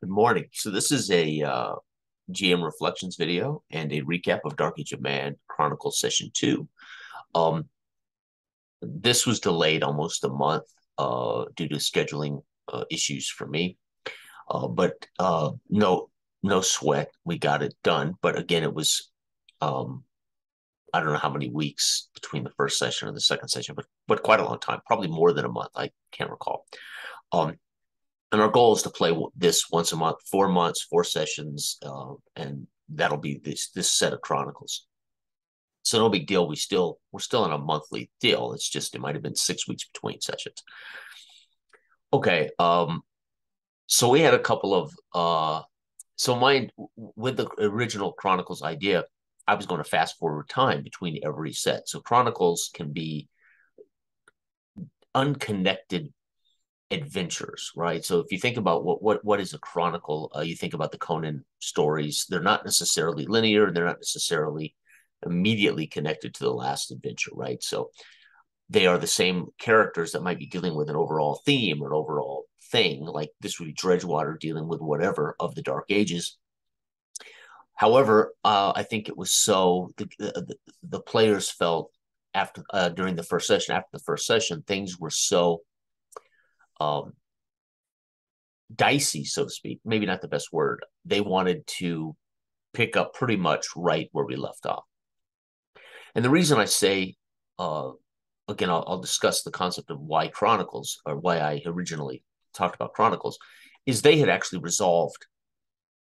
Good morning. So this is a GM Reflections video and a recap of Dark Age of Man Chronicles Session 2. Um, this was delayed almost a month due to scheduling issues for me. But no sweat. We got it done. But again, it was um, I don't know how many weeks between the first session and the second session, but quite a long time, probably more than a month. I can't recall. Um, and our goal is to play this once a month, 4 months, 4 sessions, and that'll be this set of chronicles. So no big deal. We're still on a monthly deal. It's just it might have been 6 weeks between sessions. Okay. So we had a couple of so mine with the original Chronicles idea, I was going to fast forward time between every set. So Chronicles can be unconnected adventures, right? So if you think about what is a chronicle, you think about the Conan stories. They're not necessarily linear. They're not necessarily immediately connected to the last adventure, right? So they are the same characters that might be dealing with an overall theme or an overall thing. Like this would be Dredgewater dealing with whatever of the Dark Ages. However, I think it was so the players felt after during the first session, after the first session, things were so um, dicey, so to speak. Maybe not the best word. They wanted to pick up pretty much right where we left off. And the reason I say, again, I'll discuss the concept of why Chronicles, or why I originally talked about Chronicles, is they had actually resolved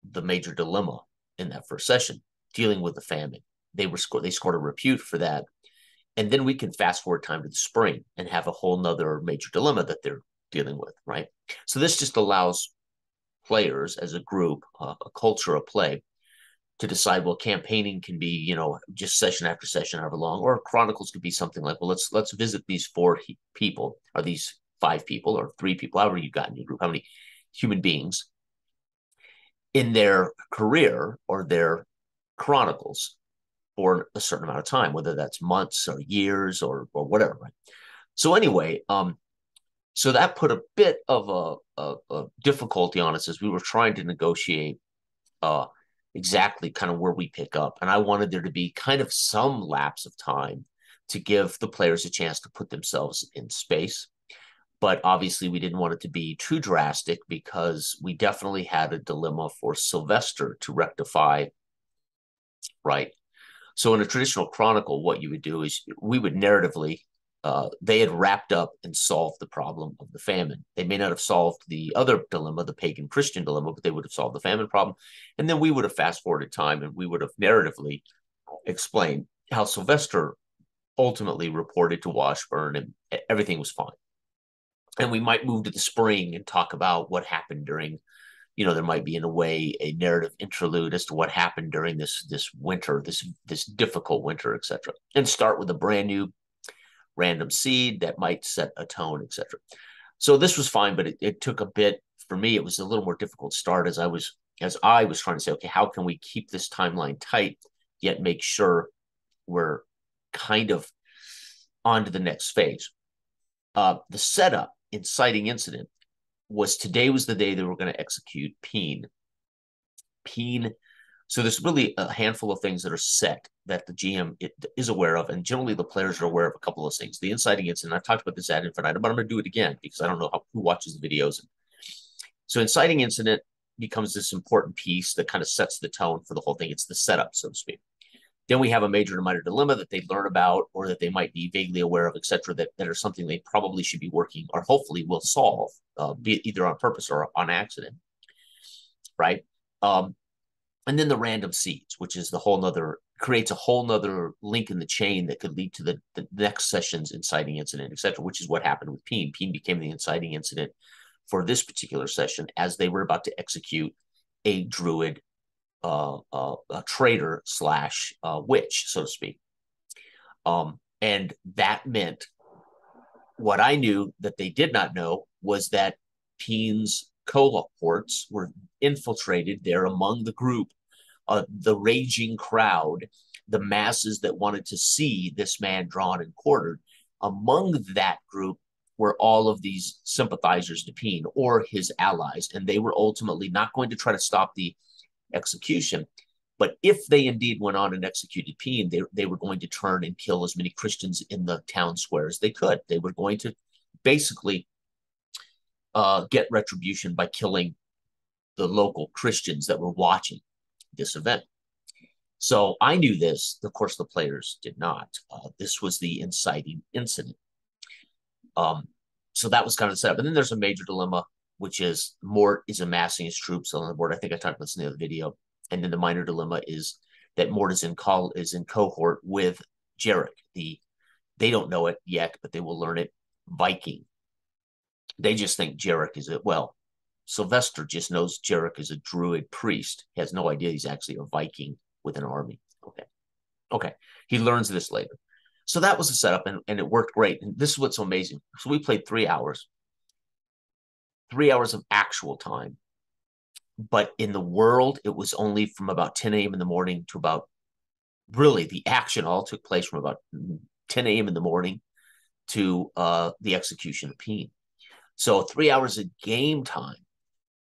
the major dilemma in that first session, dealing with the famine. They scored a repute for that, and then we can fast forward time to the spring and have a whole nother major dilemma that they're dealing with, right? So this just allows players as a group, a culture of play, to decide, well, campaigning can be, just session after session, however long, or chronicles could be something like, well, let's visit these four people, or these 5 people, or 3 people, however you've got in your group, how many human beings in their career or their chronicles for a certain amount of time, whether that's months or years or whatever, right? So anyway, so that put a bit of a difficulty on us as we were trying to negotiate uh, exactly kind of where we pick up. And I wanted there to be kind of some lapse of time to give the players a chance to put themselves in space. But obviously, we didn't want it to be too drastic because we definitely had a dilemma for Sylvester to rectify, right? So, in a traditional chronicle, what you would do is we would narratively, they had wrapped up and solved the problem of the famine. They may not have solved the other dilemma, the pagan Christian dilemma, but they would have solved the famine problem. And then we would have fast forwarded time and we would have narratively explained how Sylvester ultimately reported to Washburn and everything was fine. And we might move to the spring and talk about what happened during, there might be in a way a narrative interlude as to what happened during this winter, this difficult winter, etc. And start with a brand new random seed that might set a tone, etc. So this was fine, but it took a bit for me. It was a little more difficult start as I was trying to say, okay, how can we keep this timeline tight yet make sure we're kind of on to the next phase. The setup, inciting incident, was today was the day they were going to execute Peen. Peen. So there's really a handful of things that are set that the GM is aware of, and generally the players are aware of a couple of things. The inciting incident, I've talked about this ad infinitum, but I'm going to do it again because I don't know who watches the videos. So inciting incident becomes this important piece that kind of sets the tone for the whole thing. It's the setup, so to speak. Then we have a major and minor dilemma that they learn about or that they might be vaguely aware of, et cetera, that are something they probably should be working or hopefully will solve, be it either on purpose or on accident, right? And then the random seeds, which is creates a whole nother link in the chain that could lead to the next session's inciting incident, et cetera, which is what happened with Peen. Peen became the inciting incident for this particular session as they were about to execute a druid, a traitor slash witch, so to speak. And that meant what I knew that they did not know was that Peen's cohorts were infiltrated there among the group, the raging crowd, the masses that wanted to see this man drawn and quartered. Among that group were all of these sympathizers to Peen or his allies, and they were ultimately not going to try to stop the execution. But if they indeed went on and executed Peen, they were going to turn and kill as many Christians in the town square as they could. They were going to basically get retribution by killing the local Christians that were watching this event. So I knew this. Of course, the players did not. This was the inciting incident. So that was kind of set up. And then there's a major dilemma, which is Mort is amassing his troops on the board. I think I talked about this in the other video. And then the minor dilemma is that Mort is in cohort with Jarek. They don't know it yet, but they will learn it. Viking. They just think Jarek is Sylvester just knows Jarek is a druid priest. He has no idea he's actually a Viking with an army. Okay. He learns this later. So that was the setup, and it worked great. And this is what's so amazing. So we played 3 hours. 3 hours of actual time. But in the world, it was only from about 10 a.m. in the morning to about, really, the action all took place from about 10 a.m. in the morning to the execution of Peen. So 3 hours of game time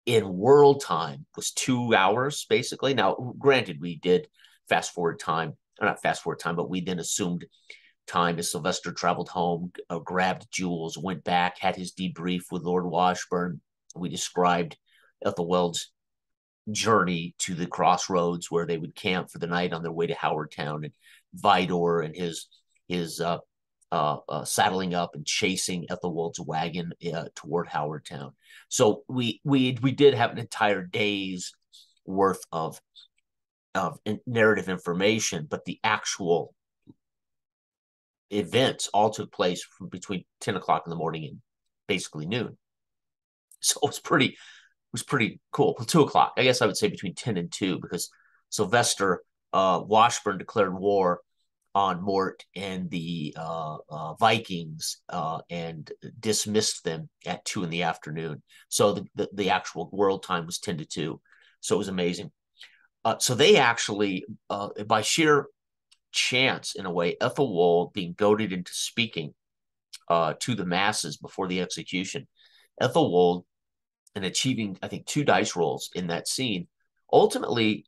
in world time was 2 hours, basically. Now, granted, we did fast forward time, or not fast forward time, but we then assumed time as Sylvester traveled home, grabbed jewels, went back, had his debrief with Lord Washburn. We described Ethelweld's journey to the crossroads where they would camp for the night on their way to Howardtown, and Vidor and his saddling up and chasing Ethelweld's wagon toward Howardtown. So we did have an entire day's worth of narrative information, but the actual events all took place from between 10 o'clock in the morning and basically noon. So it was pretty cool. 2 o'clock, I guess I would say between 10 and 2, because Sylvester Washburn declared war on Mort and the Vikings and dismissed them at 2 in the afternoon. So the actual world time was 10 to 2. So it was amazing. So they actually, by sheer chance, in a way, Ethelwold being goaded into speaking to the masses before the execution, Ethelwold, and achieving, I think, 2 dice rolls in that scene, ultimately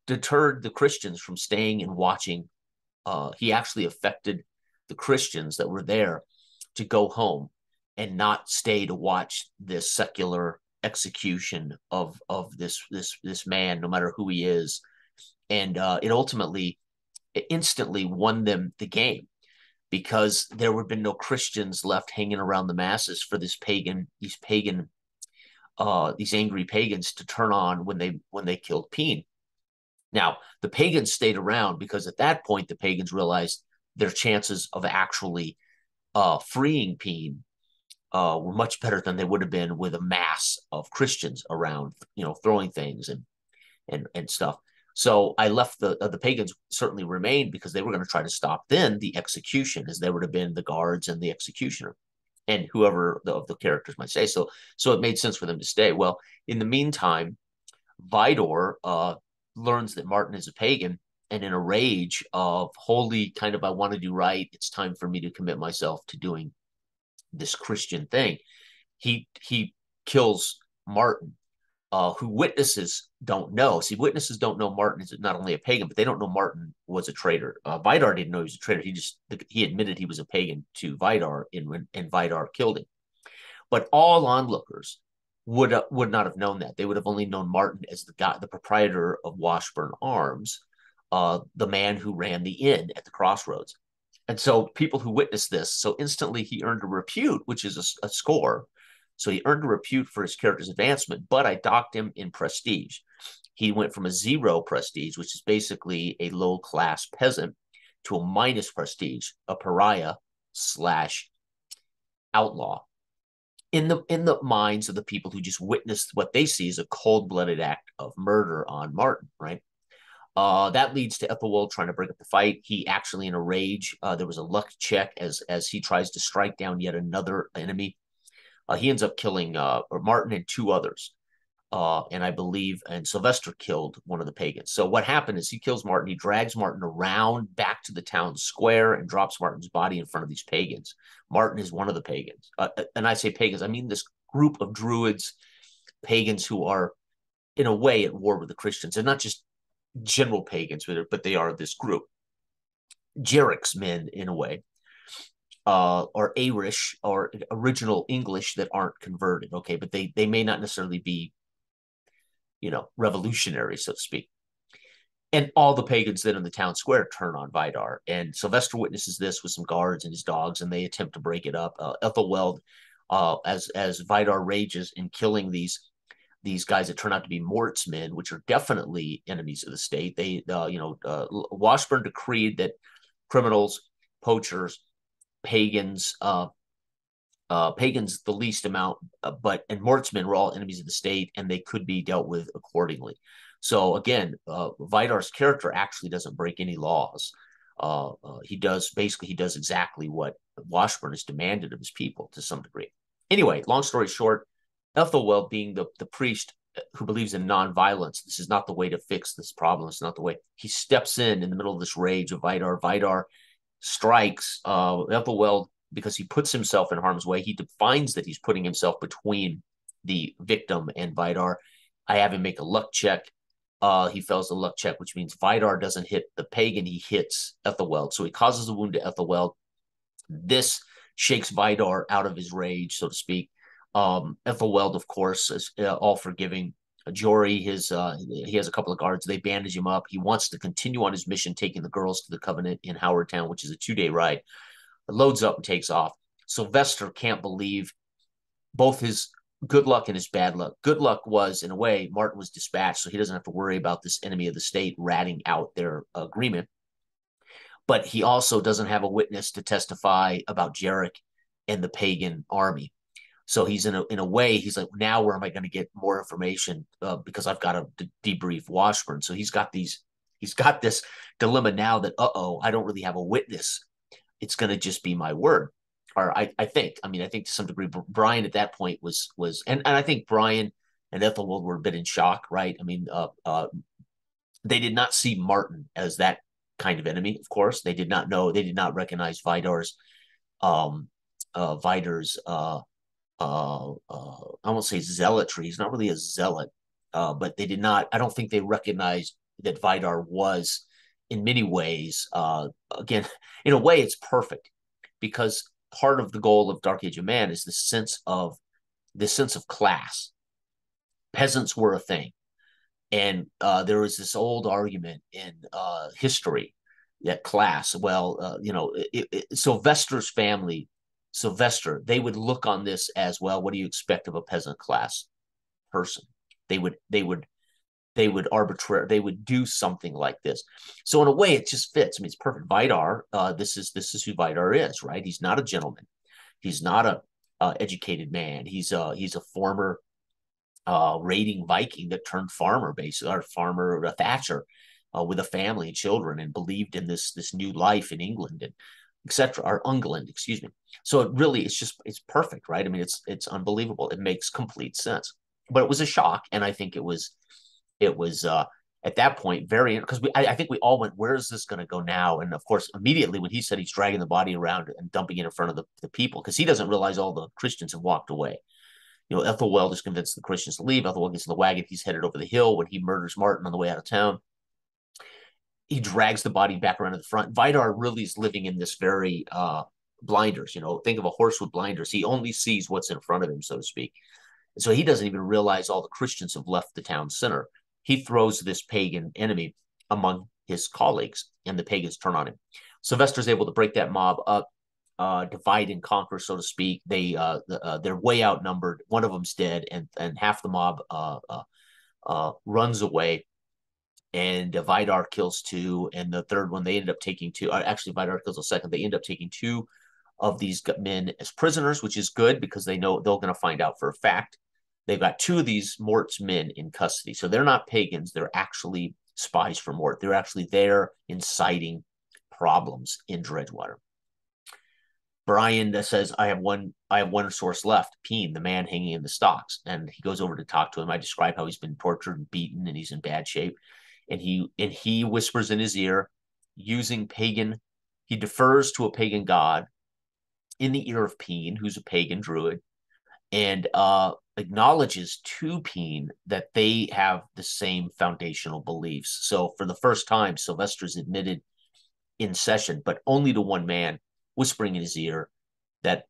deterred the Christians from staying and watching. He actually affected the Christians that were there to go home and not stay to watch this secular execution of this man, no matter who he is. And it instantly won them the game, because there would have been no Christians left hanging around the masses for these angry pagans to turn on when they killed Peen. Now, the pagans stayed around because at that point, the pagans realized their chances of actually freeing Peen were much better than they would have been with a mass of Christians around, throwing things and stuff. So I left the pagans certainly remained, because they were going to try to stop then the execution, as there would have been the guards and the executioner and whoever of the characters might say. So it made sense for them to stay. Well, in the meantime, Vidor learns that Martin is a pagan, and in a rage of holy kind of, I want to do right, it's time for me to commit myself to doing this Christian thing, he kills Martin, who witnesses don't know. See, witnesses don't know Martin is not only a pagan, but they don't know Martin was a traitor. Vidar didn't know he was a traitor. He admitted he was a pagan to Vidar, and Vidar killed him. But all onlookers would not have known that. They would have only known Martin as the proprietor of Washburn Arms, the man who ran the inn at the crossroads. And so people who witnessed this, so instantly he earned a repute, which is a score. So he earned a repute for his character's advancement, but I docked him in prestige. He went from a 0 prestige, which is basically a low-class peasant, to a minus prestige, a pariah / outlaw. In the minds of the people who just witnessed what they see as a cold-blooded act of murder on Martin, right? That leads to Ethelwold trying to break up the fight. He actually, in a rage, there was a luck check as he tries to strike down yet another enemy. He ends up killing Martin and 2 others. and I believe, and Sylvester killed one of the pagans. So what happened is he kills Martin. He drags Martin around back to the town square and drops Martin's body in front of these pagans. Martin is one of the pagans. And I say pagans, I mean this group of druids, pagans who are in a way at war with the Christians. And not just general pagans, but they are this group. Jarrick's men, in a way, or Irish or original English that aren't converted. Okay, but they may not necessarily be, revolutionary, so to speak. And all the pagans then in the town square turn on Vidar. And Sylvester witnesses this with some guards and his dogs, and they attempt to break it up. Ethelwald, as Vidar rages in killing these guys that turn out to be Mort's men, which are definitely enemies of the state. Washburn decreed that criminals, poachers, pagans, pagans the least amount, and Mort's men were all enemies of the state, and they could be dealt with accordingly. So again, Vidar's character actually doesn't break any laws. He does exactly what Washburn has demanded of his people to some degree. Anyway, long story short, Ethelwald, being the priest who believes in nonviolence, this is not the way to fix this problem. It's not the way. He steps in the middle of this rage of Vidar. Vidar strikes Ethelwald because he puts himself in harm's way. He defines that he's putting himself between the victim and Vidar. I have him make a luck check. He fails the luck check, which means Vidar doesn't hit the pagan. He hits Ethelwald. So he causes a wound to Ethelwald. This shakes Vidar out of his rage, so to speak. Ethelwald, of course, is all forgiving. Jory, he has a couple of guards. They bandage him up. He wants to continue on his mission, taking the girls to the Covenant in Howardtown, which is a 2-day ride. Loads up and takes off. Sylvester can't believe both his good luck and his bad luck. Good luck was, in a way, Martin was dispatched, so he doesn't have to worry about this enemy of the state ratting out their agreement. But he also doesn't have a witness to testify about Jarrick and the pagan army. So he's in a way, he's like, now where am I going to get more information? Because I've got to debrief Washburn. So he's got this dilemma now that, I don't really have a witness. It's going to just be my word. Or I think to some degree, Brian at that point was, and I think Brian and Ethelwald were a bit in shock, right? I mean, they did not see Martin as that kind of enemy. Of course, they did not recognize Vidar's, I won't say zealotry. He's not really a zealot, but they did not. I don't think they recognized that Vidar was, in many ways, again, in a way, it's perfect because part of the goal of Dark Age of Man is this sense of class. Peasants were a thing, and there was this old argument in history that class. Well, Sylvester's family. Sylvester, they would look on this as, well, what do you expect of a peasant class person? They would do something like this. So in a way, it just fits. I mean, it's perfect. Vidar, this is who Vidar is, right? He's not a gentleman. He's not a educated man. He's a former raiding Viking that turned farmer, basically, or farmer, a thatcher, with a family and children, and believed in this new life in England and etc. or England, excuse me. So it's perfect, right? I mean, it's unbelievable. It makes complete sense. But it was a shock, and I think it was at that point very, because I think we all went, where is this going to go now? And of course, immediately when he said he's dragging the body around and dumping it in front of the people, because he doesn't realize all the Christians have walked away. Ethelwald is convinced the Christians to leave. Ethelwald gets in the wagon. He's headed over the hill when he murders Martin on the way out of town. He drags the body back around to the front. Vidar really is living in this very blinders. Think of a horse with blinders. He only sees what's in front of him, so to speak. And so he doesn't even realize all the Christians have left the town center. He throws this pagan enemy among his colleagues, and the pagans turn on him. Sylvester's able to break that mob up, divide and conquer, so to speak. They're way outnumbered. One of them's dead, and half the mob runs away. And Vidar kills 2, and the third one they end up taking 2. Actually, Vidar kills a second. They end up taking 2 of these men as prisoners, which is good because they know they're going to find out for a fact. They've got 2 of these Mort's men in custody. So they're not pagans. They're actually spies for Mort. They're actually there inciting problems in Dredgewater. Brian says, I have one source left, Peen, the man hanging in the stocks. And he goes over to talk to him. I describe how he's been tortured and beaten and he's in bad shape. And he whispers in his ear, using pagan, he defers to a pagan god in the ear of Peen, who's a pagan druid, and acknowledges to Peen that they have the same foundational beliefs. So for the first time, Sylvester's admitted in session, but only to one man, whispering in his ear that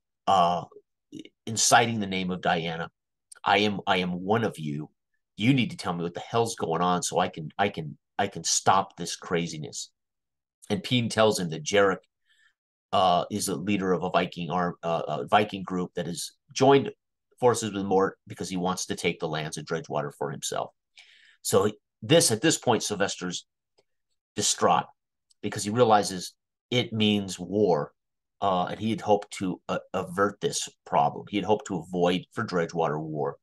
inciting the name of Diana, I am one of you. You need to tell me what the hell's going on so I can stop this craziness. And Peen tells him that Jarek is a leader of a Viking group that has joined forces with Mort because he wants to take the lands of Dredgewater for himself. So at this point, Sylvester's distraught because he realizes it means war, and he had hoped to avert this problem. He had hoped to avoid for Dredgewater war,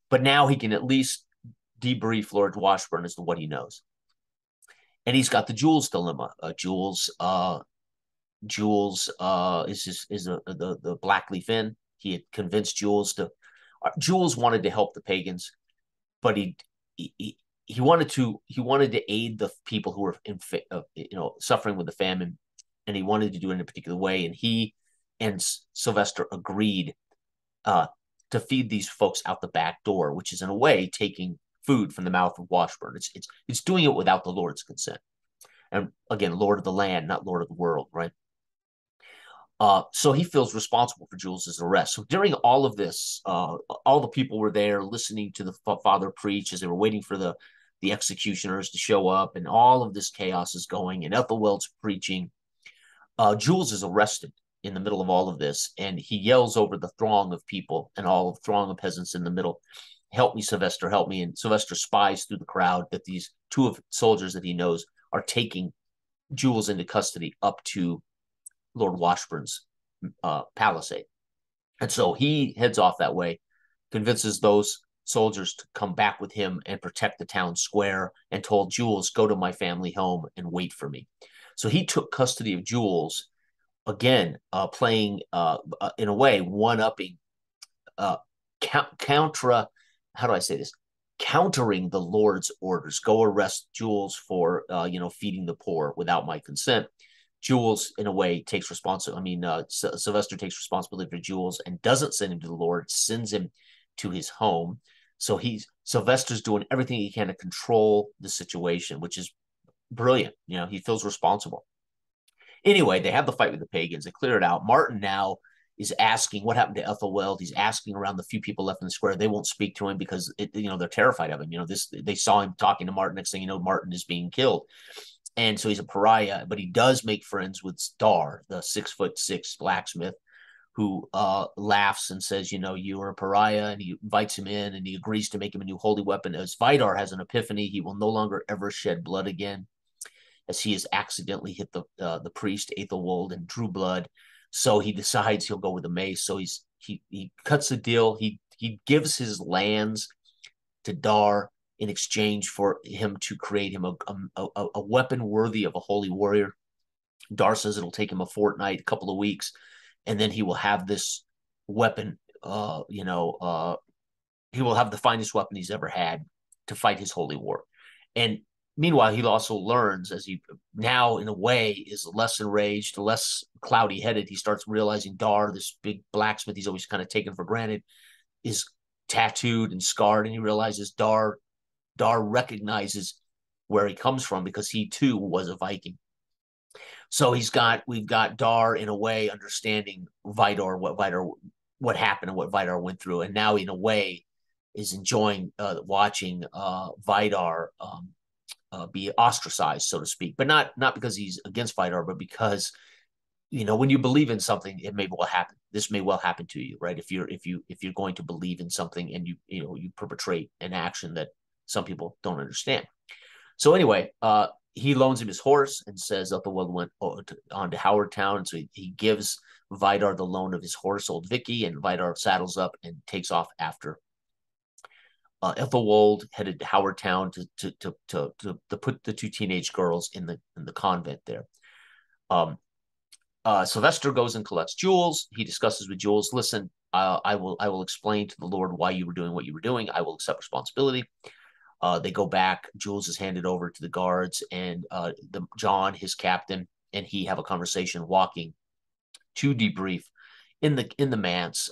but now he can at least debrief Lord Washburn as to what he knows. And he's got the Jules dilemma. Jules is the Blackleaf Inn. He had convinced Jules to. Jules wanted to help the pagans, but he wanted to aid the people who were suffering with the famine, and he wanted to do it in a particular way. And he and Sylvester agreed to feed these folks out the back door, which is in a way taking food from the mouth of Washburn. It's doing it without the Lord's consent. And again, Lord of the land, not Lord of the world, right? So he feels responsible for Jules's arrest. So during all of this, all the people were there listening to the father preach as they were waiting for the executioners to show up, and all of this chaos is going, and Ethelweld's preaching. Jules is arrested in the middle of all of this, and he yells over the throng of people and all of throng of peasants in the middle, "Help me, Sylvester, help me." And Sylvester spies through the crowd that these two of soldiers that he knows are taking Jules into custody up to Lord Washburn's palisade. And so he heads off that way, convinces those soldiers to come back with him and protect the town square, and told Jules, "Go to my family home and wait for me." So he took custody of Jules, again, playing, in a way, one-upping, contra, how do I say this? Countering the Lord's orders. Go arrest Jules for, feeding the poor without my consent. Jules, in a way, takes responsibility. Sylvester takes responsibility for Jules and doesn't send him to the Lord, sends him to his home. So Sylvester's doing everything he can to control the situation, which is brilliant. He feels responsible. Anyway, they have the fight with the pagans. They clear it out. Martin now is asking what happened to Ethelweld. He's asking around the few people left in the square. They won't speak to him because they're terrified of him. They saw him talking to Martin. Next thing you know, Martin is being killed. And so he's a pariah, but he does make friends with Dar, the 6'6" blacksmith, who laughs and says, "You're a pariah," and he invites him in, and he agrees to make him a new holy weapon. As Vidar has an epiphany, he will no longer ever shed blood again, as he has accidentally hit the priest Aethelwold and drew blood. So he decides he'll go with the mace. So he cuts a deal. He gives his lands to Dar in exchange for him to create him a weapon worthy of a holy warrior. Dar says it'll take him a fortnight, a couple of weeks, and then he will have this weapon. He will have the finest weapon he's ever had to fight his holy war. And meanwhile, he also learns, as he now, in a way, is less enraged, less cloudy headed. He starts realizing Dar, this big blacksmith he's always kind of taken for granted, is tattooed and scarred, and he realizes Dar recognizes where he comes from because he too was a Viking. So we've got Dar, in a way, understanding Vidar, what happened and what Vidar went through, and now in a way is enjoying watching Vidar be ostracized, so to speak, but not because he's against Vidar, but because when you believe in something, it may well happen. This may well happen to you, right? If you're going to believe in something and you perpetrate an action that some people don't understand. So anyway, he loans him his horse and says Ethelwald went on to Howard Town, and so he gives Vidar the loan of his horse, Old Vicky, and Vidar saddles up and takes off after Ethelwald, headed to Howard Town to put the two teenage girls in the convent there. Sylvester goes and collects Jules. He discusses with Jules, listen, I will explain to the Lord why you were doing what you were doing. I will accept responsibility. They go back. Jules is handed over to the guards, and John, his captain, and he have a conversation walking to debrief in the manse.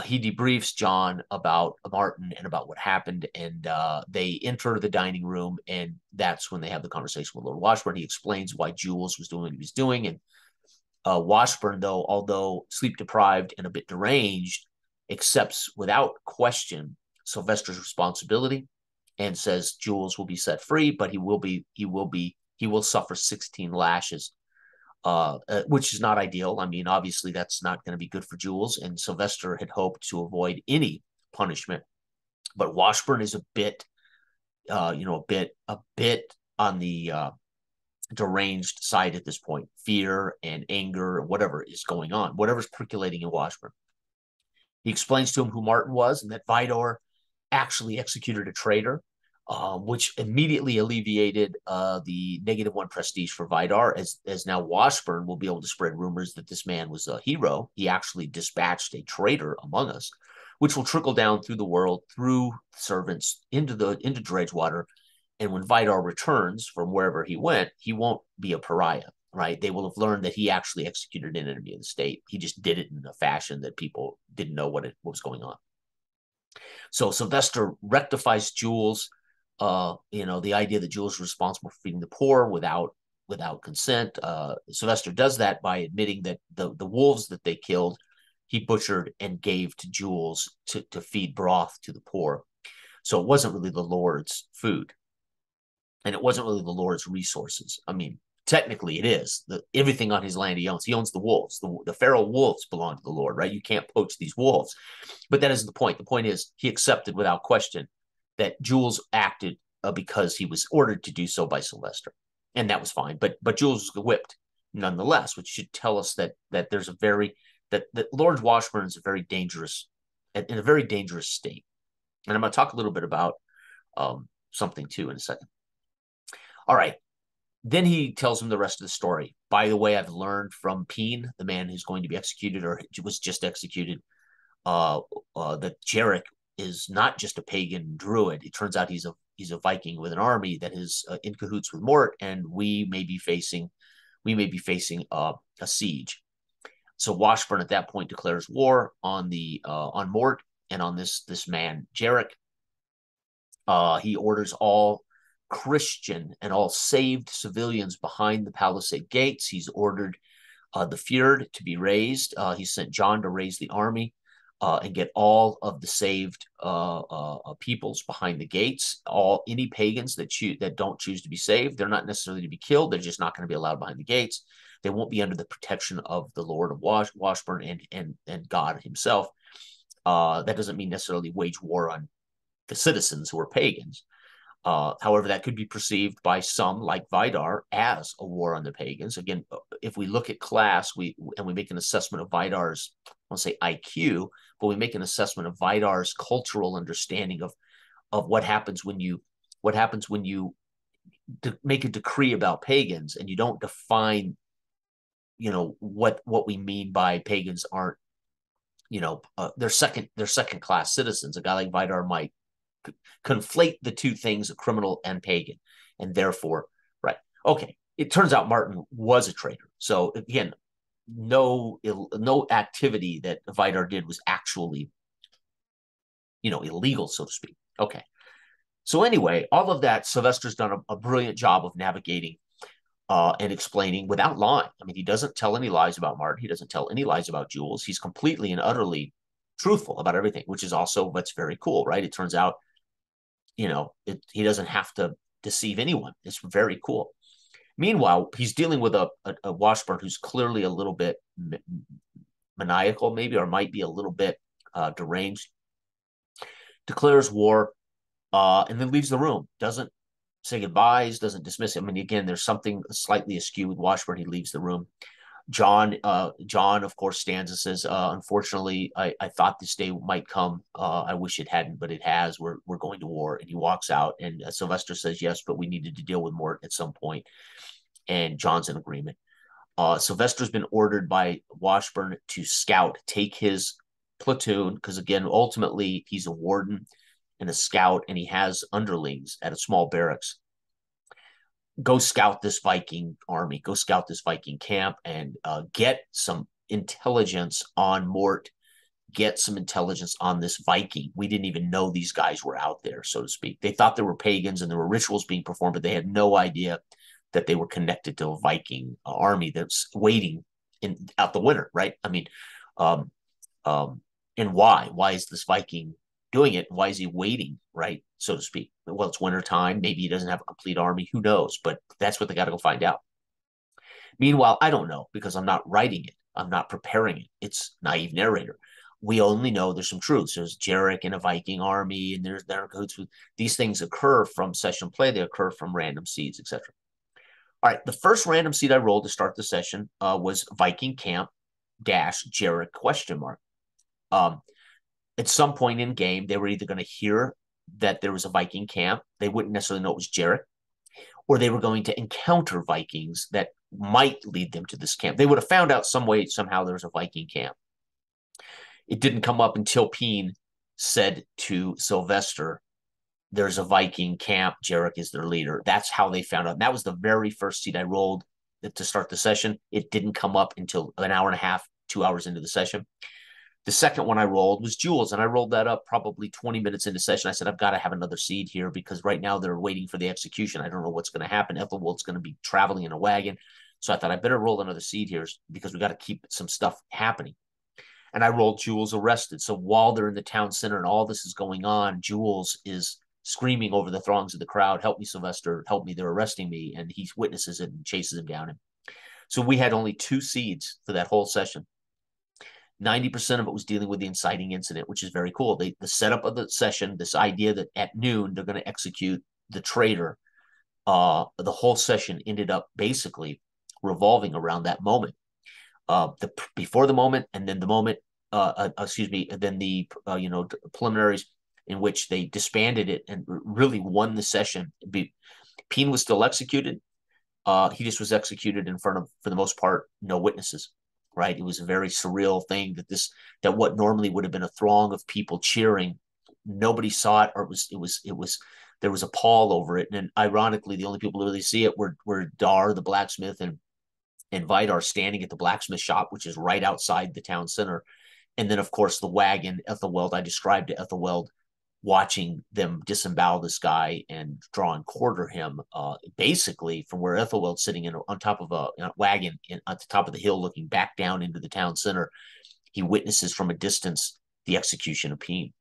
He debriefs John about Martin and about what happened, and they enter the dining room, and that's when they have the conversation with Lord Washburn. He explains why Jules was doing what he was doing, and Washburn, though, although sleep deprived and a bit deranged, accepts without question Sylvester's responsibility and says Jules will be set free, but he will suffer 16 lashes, which is not ideal. I mean, obviously that's not going to be good for Jules, and Sylvester had hoped to avoid any punishment, but Washburn is a bit, a bit on the deranged side at this point. Fear and anger, whatever is going on, whatever's percolating in Washburn. He explains to him who Martin was and that Vidor actually executed a traitor, which immediately alleviated the -1 prestige for Vidar, as now Washburn will be able to spread rumors that this man was a hero. He actually dispatched a traitor among us, which will trickle down through the world, through servants, into Dredgewater. And when Vidar returns from wherever he went, he won't be a pariah, right? They will have learned that he actually executed an enemy of the state. He just did it in a fashion that people didn't know what was going on. So Sylvester rectifies Jules, the idea that Jules was responsible for feeding the poor without consent. Sylvester does that by admitting that the wolves that they killed, he butchered and gave to Jules to feed broth to the poor. So it wasn't really the Lord's food. And it wasn't really the Lord's resources. I mean, technically it is. Everything on his land he owns. He owns the wolves. The feral wolves belong to the Lord, right? You can't poach these wolves. But that isn't the point. The point is he accepted without question that Jules acted because he was ordered to do so by Sylvester. And that was fine. But Jules was whipped nonetheless, which should tell us that there's that Lord Washburn is in a very dangerous state. And I'm going to talk a little bit about something too in a second. All right. Then he tells him the rest of the story. By the way, I've learned from Peen, the man who's going to be executed or was just executed, that Jarek is not just a pagan druid. It turns out he's a Viking with an army that is in cahoots with Mort, and we may be facing a siege. So Washburn at that point declares war on Mort and on this man Jarek. He orders all Christian and all saved civilians behind the palisade gates. He's ordered the fjord to be raised. He sent John to raise the army and get all of the saved peoples behind the gates. Any pagans that don't choose to be saved, they're not necessarily to be killed. They're just not going to be allowed behind the gates. They won't be under the protection of the Lord of Washburn and God himself. That doesn't mean necessarily wage war on the citizens who are pagans. However, that could be perceived by some, like Vidar, as a war on the pagans. Again, if we look at class, we make an assessment of Vidar's, I won't say IQ, but we make an assessment of Vidar's cultural understanding of what happens when you make a decree about pagans and you don't define, what we mean by pagans aren't, they're second class citizens. A guy like Vidar might conflate the two things, a criminal and pagan, and therefore, right. Okay, it turns out Martin was a traitor. So again, no activity that Vidar did was actually, illegal, so to speak. Okay. So anyway, all of that, Sylvester's done a brilliant job of navigating and explaining without lying. I mean, he doesn't tell any lies about Martin. He doesn't tell any lies about Jules. He's completely and utterly truthful about everything, which is also what's very cool, right? It turns out, he doesn't have to deceive anyone. It's very cool. Meanwhile, he's dealing with a Washburn who's clearly a little bit maniacal, maybe, or might be a little bit deranged. Declares war, and then leaves the room. Doesn't say goodbyes, doesn't dismiss it. I mean, again, there's something slightly askew with Washburn. He leaves the room. John, of course, stands and says, unfortunately, I thought this day might come. I wish it hadn't, but it has. We're going to war. And he walks out, and Sylvester says, yes, but we needed to deal with Mort at some point. And John's in agreement. Sylvester's been ordered by Washburn to scout, take his platoon, because again, ultimately he's a warden and a scout, and he has underlings at a small barracks. Go scout this Viking army, go scout this Viking camp, and get some intelligence on Mort, get some intelligence on this Viking. We didn't even know these guys were out there, so to speak. They thought there were pagans and there were rituals being performed, but they had no idea that they were connected to a Viking army that's waiting out the winter, right? I mean, um, and why? Why is this Viking doing it? Why is he waiting, right, so to speak? Well, it's winter time. Maybe he doesn't have a complete army. Who knows? But that's what they got to go find out. Meanwhile, I don't know because I'm not writing it. I'm not preparing it. It's naive narrator. We only know there's some truths. There's Jarek in a Viking army, and there are cahoots with these things occur from session play. They occur from random seeds, etc. All right, the first random seed I rolled to start the session was Viking camp dash Jarek question mark. At some point in game, they were either going to hear that there was a Viking camp. They wouldn't necessarily know it was Jarek, or they were going to encounter Vikings that might lead them to this camp. They would have found out some way, somehow there was a Viking camp. It didn't come up until Peen said to Sylvester, there's a Viking camp. Jarek is their leader. That's how they found out. And that was the very first seed I rolled to start the session. It didn't come up until an hour and a half, 2 hours into the session. The second one I rolled was Jules, and I rolled that up probably 20 minutes into session. I said, I've got to have another seed here because right now they're waiting for the execution. I don't know what's going to happen. Ethelwold's going to be traveling in a wagon. So I thought I better roll another seed here because we got to keep some stuff happening. And I rolled Jules arrested. So while they're in the town center and all this is going on, Jules is screaming over the throngs of the crowd, help me, Sylvester, help me, they're arresting me. And he witnesses it and chases him down. So we had only 2 seeds for that whole session. 90% of it was dealing with the inciting incident, which is very cool. The setup of the session, this idea that at noon they're going to execute the traitor, the whole session ended up basically revolving around that moment. Before the moment, and then the moment, and then the preliminaries in which they disbanded it and really won the session. Peen was still executed. He just was executed in front of, for the most part, no witnesses. Right, it was a very surreal thing that what normally would have been a throng of people cheering, nobody saw it, or it was there was a pall over it, and ironically, the only people who really see it were Dar the blacksmith and Vidar standing at the blacksmith shop, which is right outside the town center, and then of course the wagon. Ethelweld, I described to Ethelweld watching them disembowel this guy and draw and quarter him, basically from where Ethelweld's sitting on top of a wagon at the top of the hill looking back down into the town center. He witnesses from a distance the execution of Peen.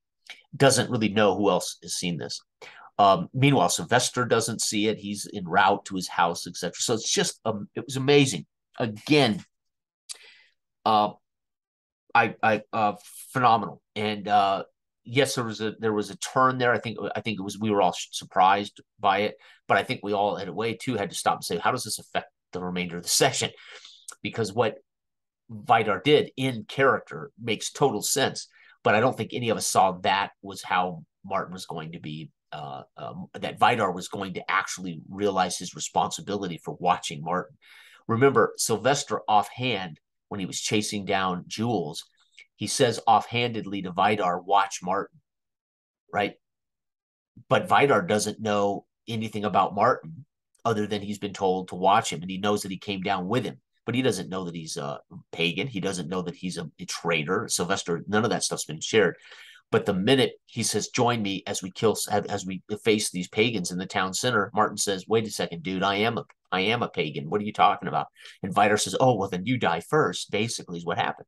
Doesn't really know who else has seen this. Meanwhile, Sylvester doesn't see it. He's en route to his house, etc. So it's just, it was amazing. Again, phenomenal. And yes, there was a turn there. I think it was, we were all surprised by it, but I think we all in a way too had to stop and say, how does this affect the remainder of the session? Because what Vidar did in character makes total sense, but I don't think any of us saw that was how Martin was going to be, that Vidar was going to actually realize his responsibility for watching Martin. Remember, Sylvester offhand, when he was chasing down Jules, he says offhandedly to Vidar, watch Martin, right? But Vidar doesn't know anything about Martin other than he's been told to watch him, and he knows that he came down with him, but he doesn't know that he's a pagan. He doesn't know that he's a traitor. Sylvester, none of that stuff's been shared. But the minute he says, join me as we face these pagans in the town center, Martin says, wait a second, dude, I am a pagan. What are you talking about? And Vidar says, oh, well, then you die first, basically is what happened.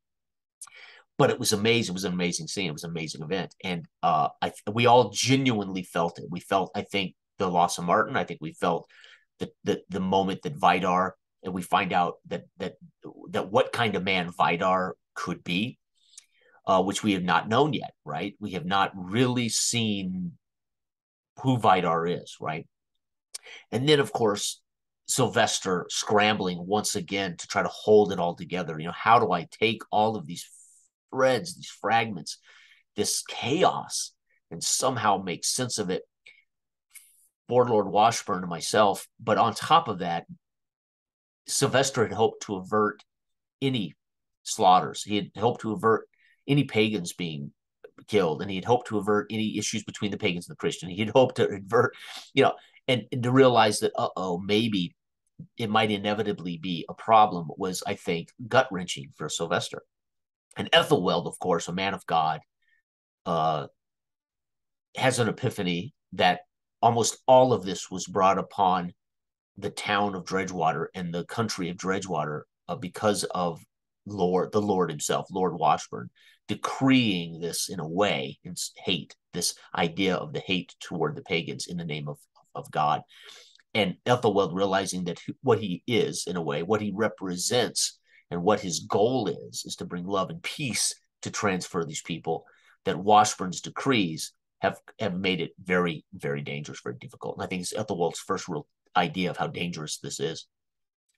But it was amazing. It was an amazing scene. It was an amazing event. And we all genuinely felt it. We felt, I think, the loss of Martin. I think we felt the moment that Vidar, and we find out that what kind of man Vidar could be, which we have not known yet, right? We have not really seen who Vidar is, right? And then, of course, Sylvester scrambling once again to try to hold it all together. How do I take all of these threads, these fragments, this chaos, and somehow make sense of it for Lord Washburn and myself? But on top of that, Sylvester had hoped to avert any slaughters. He had hoped to avert any pagans being killed, and he had hoped to avert any issues between the pagans and the Christian. He had hoped to avert, and to realize that, maybe it might inevitably be a problem was, I think, gut wrenching for Sylvester. And Ethelwald, of course, a man of God, uh, has an epiphany that almost all of this was brought upon the town of Dredgewater and the country of Dredgewater because of the Lord himself, Lord Washburn, decreeing this in a way, in hate, this idea of the hate toward the pagans in the name of God. And Ethelwald realizing that what he is, in a way, what he represents and what his goal is to bring love and peace to transfer these people, that Washburn's decrees have made it very, very dangerous, very difficult. And I think it's Ethelwald's first real idea of how dangerous this is.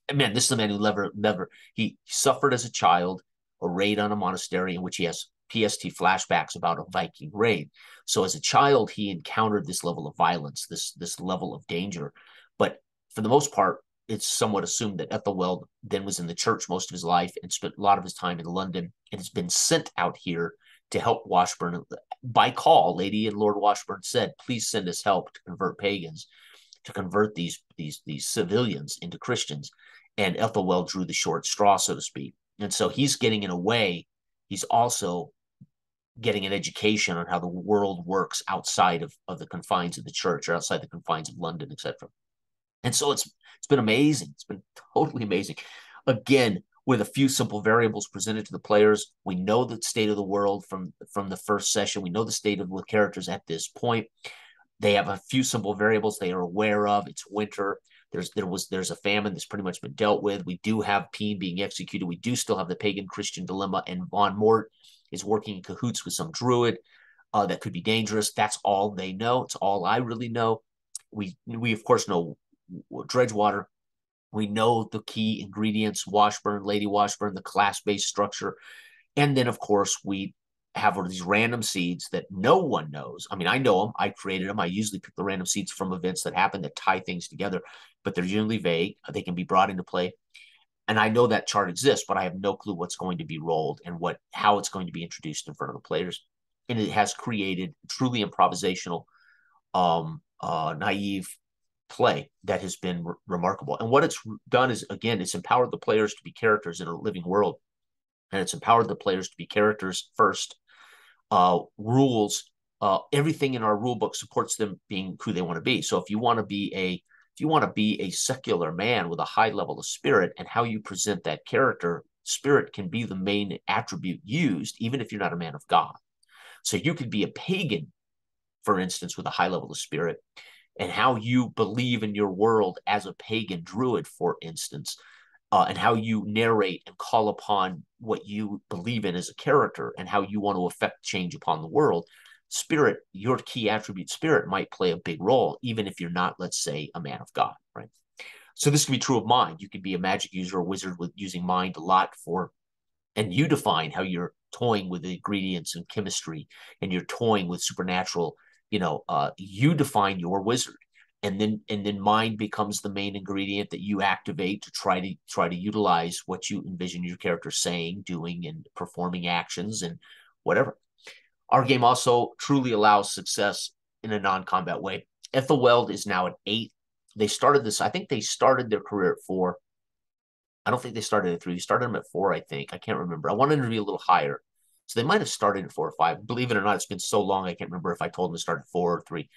And man, this is a man who never, he suffered as a child a raid on a monastery in which he has PST flashbacks about a Viking raid. So as a child, he encountered this level of violence, this level of danger. But for the most part, it's somewhat assumed that Ethelwald then was in the church most of his life and spent a lot of his time in London and has been sent out here to help Washburn by call. Lady and Lord Washburn said, please send us help to convert pagans, to convert these civilians into Christians. And Ethelwald drew the short straw, so to speak. And so he's getting, in a way, he's also getting an education on how the world works outside of the confines of the church, or outside the confines of London, etc. And so it's been amazing. It's been totally amazing. Again, with a few simple variables presented to the players, we know the state of the world from the first session. We know the state of the characters at this point. They have a few simple variables they are aware of. It's winter. There's a famine that's pretty much been dealt with. We do have Peen being executed. We do still have the pagan Christian dilemma, and Von Mort is working in cahoots with some druid that could be dangerous. That's all they know. It's all I really know. We of course know Dredgewater. We know the key ingredients: Washburn, Lady Washburn, the class-based structure, and then of course we have these random seeds that no one knows. I mean, I know them. I created them. I usually pick the random seeds from events that happen that tie things together, but they're generally vague. They can be brought into play. And I know that chart exists, but I have no clue what's going to be rolled and how it's going to be introduced in front of the players. And it has created truly improvisational, naive play that has been remarkable. And what it's done is, again, it's empowered the players to be characters in a living world. And it's empowered the players to be characters first. Rules, everything in our rule book supports them being who they want to be. So if you want to be a secular man with a high level of spirit, and how you present that character, spirit can be the main attribute used, even if you're not a man of God. So you could be a pagan, for instance, with a high level of spirit, and how you believe in your world as a pagan druid, for instance, and how you narrate and call upon what you believe in as a character, and how you want to affect change upon the world. Spirit, your key attribute, spirit, might play a big role, even if you're not, let's say, a man of God, right? So this can be true of mind. You could be a magic user, a wizard with using mind a lot and you define how you're toying with the ingredients and chemistry, and you're toying with supernatural. You define your wizard, and then mind becomes the main ingredient that you activate to try to utilize what you envision your character saying, doing, and performing actions and whatever. Our game also truly allows success in a non-combat way. Ethelwald is now at 8. They started this. I think they started their career at 4. I don't think they started at 3. They started them at 4, I think. I can't remember. I wanted them to be a little higher. So they might have started at 4 or 5. Believe it or not, it's been so long, I can't remember if I told them to start at 4 or 3.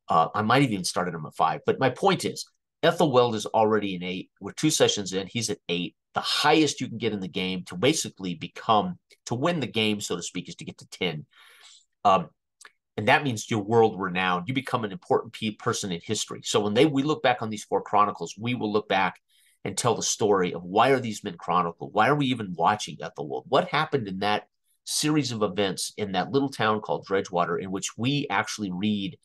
I might have even started him at 5. But my point is, Ethelwald is already an 8. We're 2 sessions in. He's at 8. The highest you can get in the game to basically to win the game, so to speak, is to get to 10. And that means you're world renowned. You become an important person in history. So when we look back on these 4 chronicles, we will look back and tell the story of, why are these men chronicled? Why are we even watching Ethelwald? What happened in that series of events in that little town called Dredgewater, in which we actually read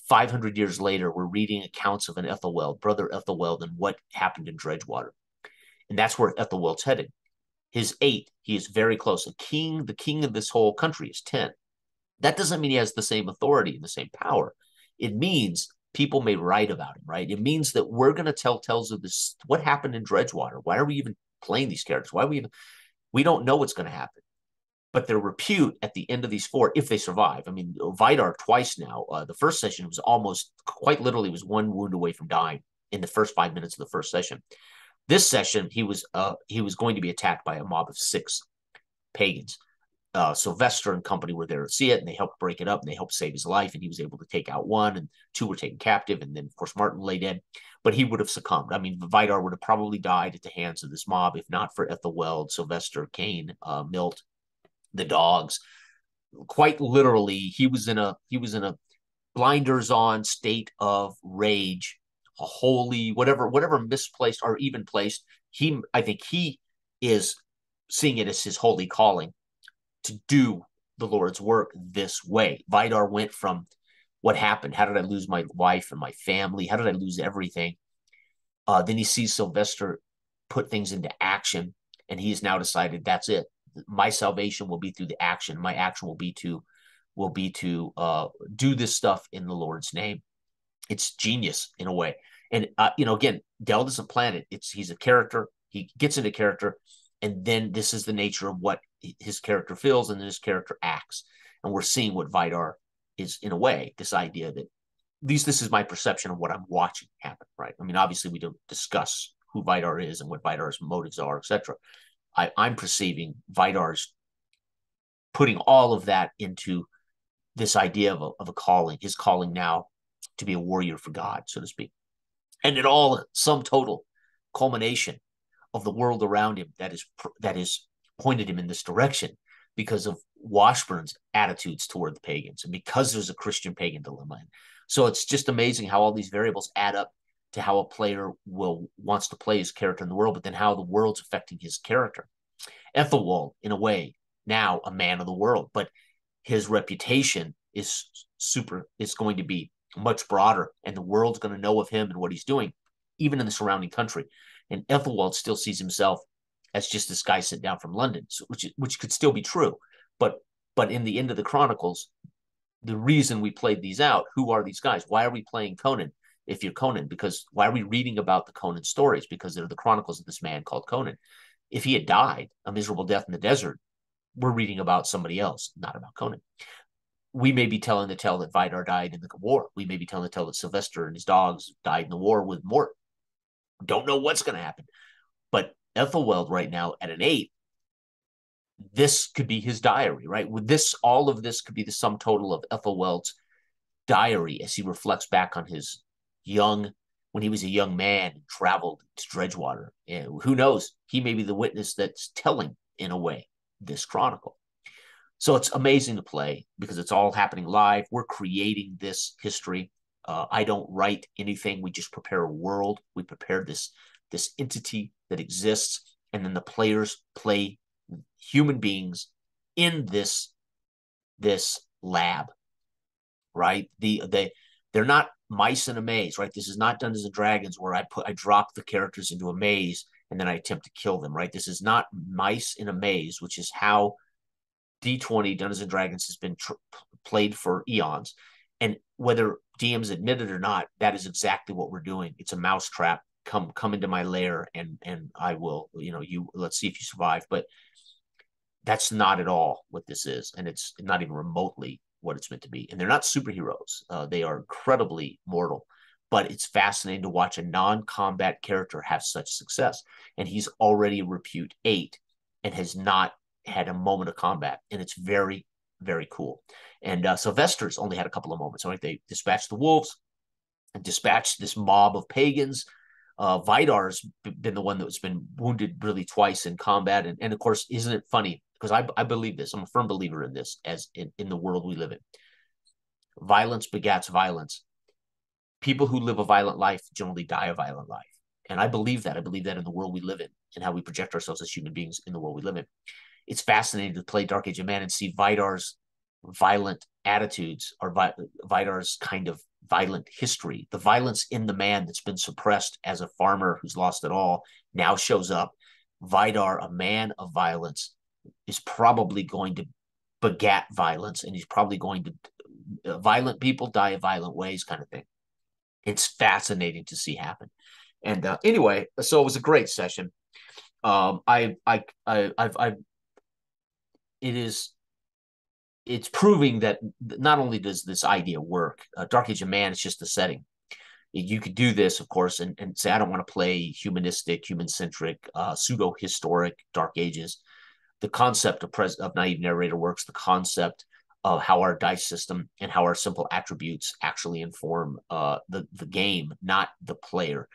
500 years later, we're reading accounts of an Ethelwald, brother Ethelwald, and what happened in Dredgewater. And that's where Ethelwald's headed. His 8, he is very close. The king of this whole country is 10. That doesn't mean he has the same authority and the same power. It means people may write about him, right? It means that we're going to tell tales of this. What happened in Dredgewater? Why are we even playing these characters? Why are we even? We don't know what's going to happen. But their repute at the end of these four, if they survive. I mean, Vidar twice now. The first session was almost quite literally was one wound away from dying in the first 5 minutes of the first session. This session, he was going to be attacked by a mob of 6 pagans. Sylvester and company were there to see it, and they helped break it up, and they helped save his life, and he was able to take out 1, and 2 were taken captive, and then, of course, Martin lay dead, but he would have succumbed. I mean, Vidar would have probably died at the hands of this mob, if not for Ethelwald, Sylvester, Kane, Milt, the dogs. Quite literally, he was in a blinders on state of rage, a holy, whatever misplaced or even placed. I think he is seeing it as his holy calling to do the Lord's work this way. Vidar went from what happened? How did I lose my wife and my family? How did I lose everything? Then he sees Sylvester put things into action, and he has now decided that's it. My salvation will be through the action. My action will be to do this stuff in the Lord's name. It's genius in a way. And again, Dell doesn't plan it. He's a character. He gets into character, and then this is the nature of what his character feels, and then his character acts. And we're seeing what Vidar is in a way. This idea that at least this is my perception of what I'm watching happen. Right? I mean, obviously we don't discuss who Vidar is and what Vidar's motives are, etc. I'm perceiving Vidar's putting all of that into this idea of a calling, his calling now to be a warrior for God, so to speak. And it all, sum total culmination of the world around him that is pointed him in this direction because of Washburn's attitudes toward the pagans and because there's a Christian pagan dilemma. So it's just amazing how all these variables add up to how a player wants to play his character in the world, but then how the world's affecting his character. Ethelwald, in a way, now a man of the world, but his reputation is going to be much broader, and the world's going to know of him and what he's doing, even in the surrounding country. And Ethelwald still sees himself as just this guy sent down from London, which could still be true. But in the end of the Chronicles, the reason we played these out, who are these guys? Why are we playing Conan if you're Conan? Because why are we reading about the Conan stories? Because they're the chronicles of this man called Conan. If he had died a miserable death in the desert, we're reading about somebody else, not about Conan. We may be telling the tale that Vidar died in the war. We may be telling the tale that Sylvester and his dogs died in the war with Mort. Don't know what's going to happen. But Ethelwald right now at an 8, this could be his diary, right? With this, all of this could be the sum total of Ethelwald's diary as he reflects back on his when he was a young man and traveled to Dredgewater. And who knows? He may be the witness that's telling, in a way, this chronicle. So it's amazing to play because it's all happening live. We're creating this history. I don't write anything. We just prepare a world. We prepare this entity that exists, and then the players play human beings in this lab, right? They're not mice in a maze, right? This is not Dungeons and Dragons where I drop the characters into a maze and then I attempt to kill them, right? This is not mice in a maze, which is how D20 Dungeons and Dragons has been played for eons. And whether DMs admit it or not, that is exactly what we're doing. It's a mousetrap. Come into my lair and I will, let's see if you survive. But that's not at all what this is. And it's not even remotely what it's meant to be. And they're not superheroes. They are incredibly mortal. But it's fascinating to watch a non-combat character have such success. And he's already a repute 8 and has not had a moment of combat. And it's very, very cool. And Sylvester's only had a couple of moments. Right? They dispatched the wolves and dispatched this mob of pagans. Vidar's been the one that's been wounded really twice in combat. And of course, isn't it funny? Because I believe this. I'm a firm believer in this as in the world we live in. Violence begats violence. People who live a violent life generally die a violent life. And I believe that. I believe that in the world we live in and how we project ourselves as human beings in the world we live in. It's fascinating to play Dark Age of Man and see Vidar's violent attitudes or Vidar's kind of violent history. The violence in the man that's been suppressed as a farmer who's lost it all now shows up. Vidar, a man of violence, is probably going to begat violence, and he's probably going to violent people die of violent ways kind of thing. It's fascinating to see happen. And anyway, so it was a great session. It is, it's proving that not only does this idea work, Dark Age of Man is just the setting. You could do this, of course, and say, I don't want to play humanistic, human-centric, pseudo-historic Dark Ages. The concept of naive narrator works, the concept of how our dice system and how our simple attributes actually inform the game, not the player.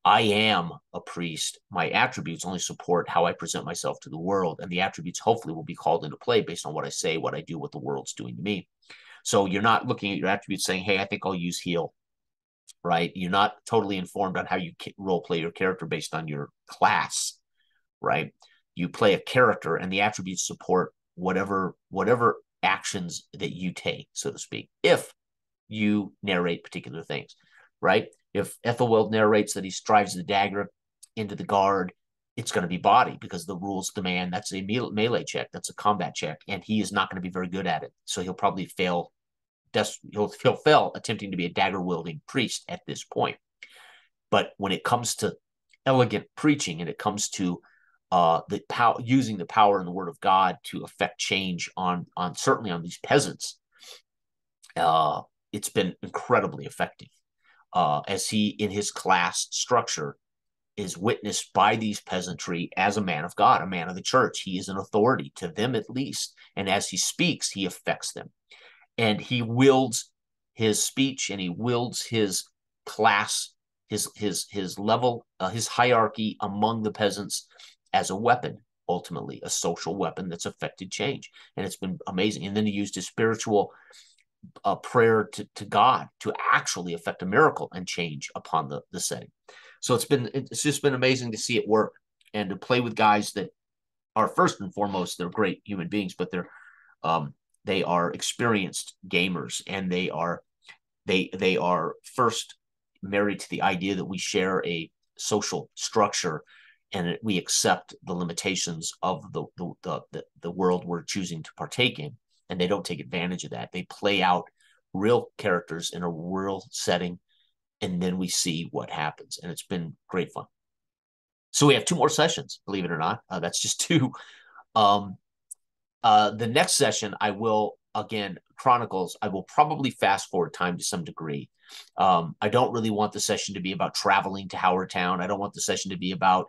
I am a priest. My attributes only support how I present myself to the world, and the attributes hopefully will be called into play based on what I say, what I do, what the world's doing to me. So you're not looking at your attributes saying, hey, I think I'll use heal, right? You're not totally informed on how you role play your character based on your class, right? You play a character, and the attributes support whatever actions that you take, so to speak, if you narrate particular things, right? If Ethelwald narrates that he drives the dagger into the guard, it's going to be body because the rules demand that's a melee check, that's a combat check, and he is not going to be very good at it. So he'll probably fail. He'll fail attempting to be a dagger wielding priest at this point. But when it comes to elegant preaching and it comes to the power, using the power and the word of God to affect change on certainly on these peasants, it's been incredibly effective. As he, in his class structure, is witnessed by these peasantry as a man of God, a man of the church. He is an authority to them at least. And as he speaks, he affects them. And he wields his speech and he wields his class, his level, his hierarchy among the peasants as a weapon, ultimately, a social weapon that's affected change. And it's been amazing. And then he used his spiritual prayer to God to actually affect a miracle and change upon the setting. So it's just been amazing to see it work and to play with guys that are first and foremost, they're great human beings, but they are experienced gamers, and they are first married to the idea that we share a social structure and we accept the limitations of the world we're choosing to partake in, and they don't take advantage of that. They play out real characters in a real setting, and then we see what happens, and it's been great fun. So we have 2 more sessions, believe it or not. That's just 2. The next session, I will, again, Chronicles, I will probably fast forward time to some degree. I don't really want the session to be about traveling to Howard Town. I don't want the session to be about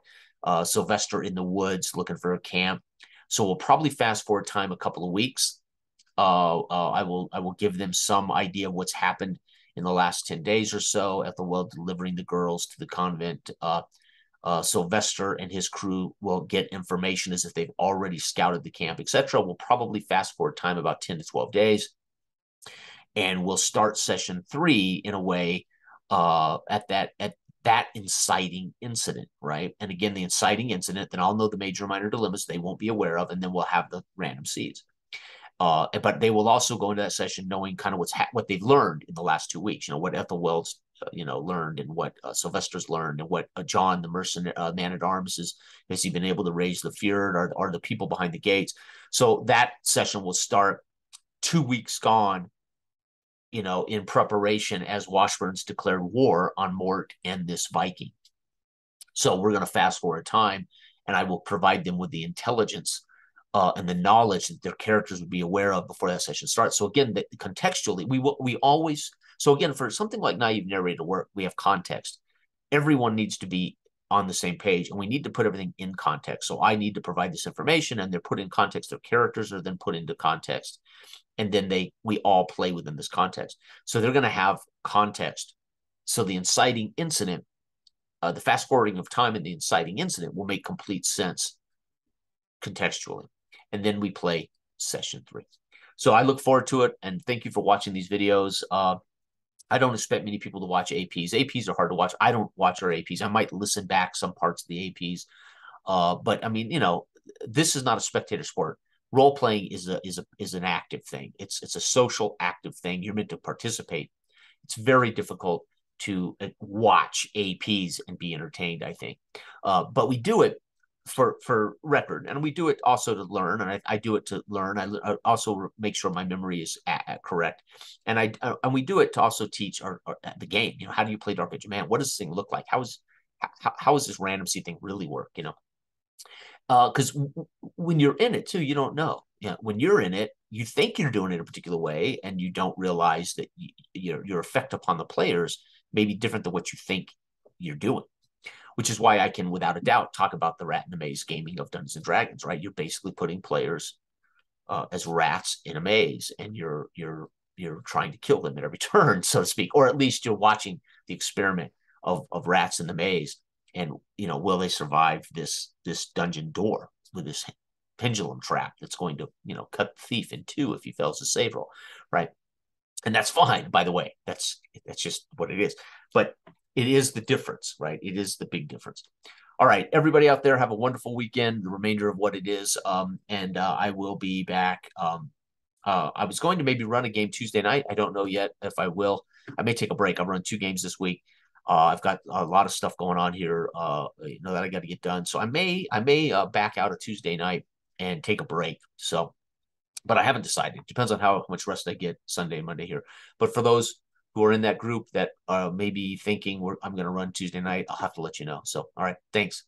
Sylvester in the woods looking for a camp. So we'll probably fast forward time a couple of weeks. I will give them some idea of what's happened in the last 10 days or so. Ethelwald delivering the girls to the convent. Sylvester and his crew will get information as if they've already scouted the camp, etc. We'll probably fast forward time about 10 to 12 days. And we'll start session 3 in a way at that inciting incident, right? And again, the inciting incident, then I'll know the major and minor dilemmas they won't be aware of, and then we'll have the random seeds. But they will also go into that session knowing kind of what they've learned in the last 2 weeks. You know, what Ethelweld's learned, and what Sylvester's learned, and what John, the mercenary man at arms, has he been able to raise the fear, or are the people behind the gates? So that session will start 2 weeks gone, in preparation as Washburn's declared war on Mort and this Viking. So we're going to fast forward time, and I will provide them with the intelligence and the knowledge that their characters would be aware of before that session starts. So again, contextually, we always, so again, for something like naive narrator work, we have context. Everyone needs to be on the same page, and we need to put everything in context. So I need to provide this information, and they're put in context. Their characters are then put into context, and then we all play within this context. So they're going to have context. So the inciting incident, the fast forwarding of time in the inciting incident will make complete sense contextually. And then we play session 3. So I look forward to it, and thank you for watching these videos. I don't expect many people to watch APs. APs are hard to watch. I don't watch our APs. I might listen back some parts of the APs. But I mean, this is not a spectator sport. Role playing is an active thing. It's a social active thing. You're meant to participate. It's very difficult to watch APs and be entertained, I think. But we do it for record, and we do it also to learn, and I do it to learn. I also make sure my memory is correct, and and we do it to also teach our the game. You know, how do you play Dark Age of Man? What does this thing look like? How is this randomcy thing really work? You know, because when you're in it too, you don't know. Yeah, when you're in it, you think you're doing it a particular way, and you don't realize that your effect upon the players may be different than what you think you're doing. Which is why I can, without a doubt, talk about the rat in a maze gaming of Dungeons and Dragons. Right, you're basically putting players as rats in a maze, and you're trying to kill them at every turn, so to speak, or at least you're watching the experiment of rats in the maze, and you know, will they survive this dungeon door with this pendulum trap that's going to, you know, cut the thief in two if he fails a save roll, right? And that's fine, by the way. That's just what it is. But it is the difference, right? It is the big difference. All right, everybody out there, have a wonderful weekend. The remainder of what it is, and I will be back. I was going to maybe run a game Tuesday night. I don't know yet if I will. I may take a break. I'll run 2 games this week. I've got a lot of stuff going on here, you know, that I got to get done. So I may back out a Tuesday night and take a break. So, but I haven't decided. It depends on how much rest I get Sunday and Monday here. But for those who are in that group that are maybe thinking I'm going to run Tuesday night, I'll have to let you know. So, all right, thanks.